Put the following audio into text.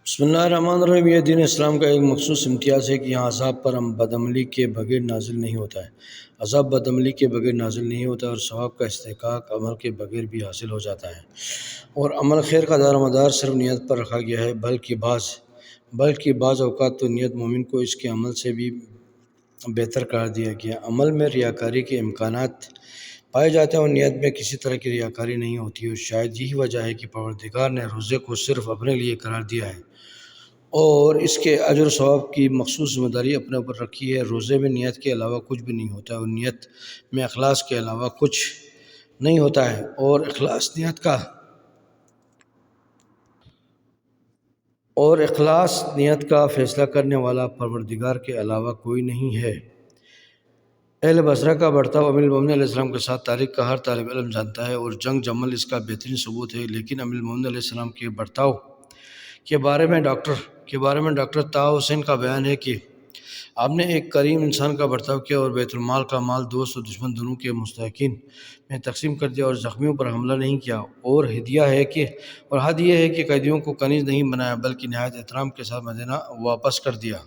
بسم اللہ الرحمن الرحیم۔ یہ دین اسلام کا ایک مخصوص امتیاز ہے کہ یہاں عذاب پر بدعملی کے بغیر نازل نہیں ہوتا ہے۔ عذاب بدعملی کے بغیر نازل نہیں ہوتا اور ثواب کا استحقاق عمل کے بغیر بھی حاصل ہو جاتا ہے، اور عمل خیر کا دار و مدار صرف نیت پر رکھا گیا ہے، بلکہ بعض اوقات تو نیت مومن کو اس کے عمل سے بھی بہتر قرار دیا گیا۔ عمل میں ریاکاری کے امکانات پائے جاتے ہیں اور نیت میں کسی طرح کی ریاکاری نہیں ہوتی، اور شاید یہی وجہ ہے کہ پروردگار نے روزے کو صرف اپنے لیے قرار دیا ہے اور اس کے اجر و ثواب کی مخصوص ذمہ داری اپنے اوپر رکھی ہے۔ روزے میں نیت کے علاوہ کچھ بھی نہیں ہوتا ہے، اور نیت میں اخلاص کے علاوہ کچھ نہیں ہوتا ہے، اور اخلاص نیت کا فیصلہ کرنے والا پروردگار کے علاوہ کوئی نہیں ہے۔ اہل بصرہ کا برتاؤ امیر المومنین علیہ السلام کے ساتھ تاریخ کا ہر طالب علم جانتا ہے، اور جنگ جمل اس کا بہترین ثبوت ہے۔ لیکن امیر المومنین علیہ السلام کے برتاؤ کے بارے میں ڈاکٹر طہ حسین کا بیان ہے کہ آپ نے ایک کریم انسان کا برتاؤ کیا اور بیت المال کا مال دوست اور دشمن دونوں کے مستحقین میں تقسیم کر دیا، اور زخمیوں پر حملہ نہیں کیا، اور حد یہ ہے کہ قیدیوں کو کنیز نہیں بنایا بلکہ نہایت احترام کے ساتھ مدینہ واپس کر دیا۔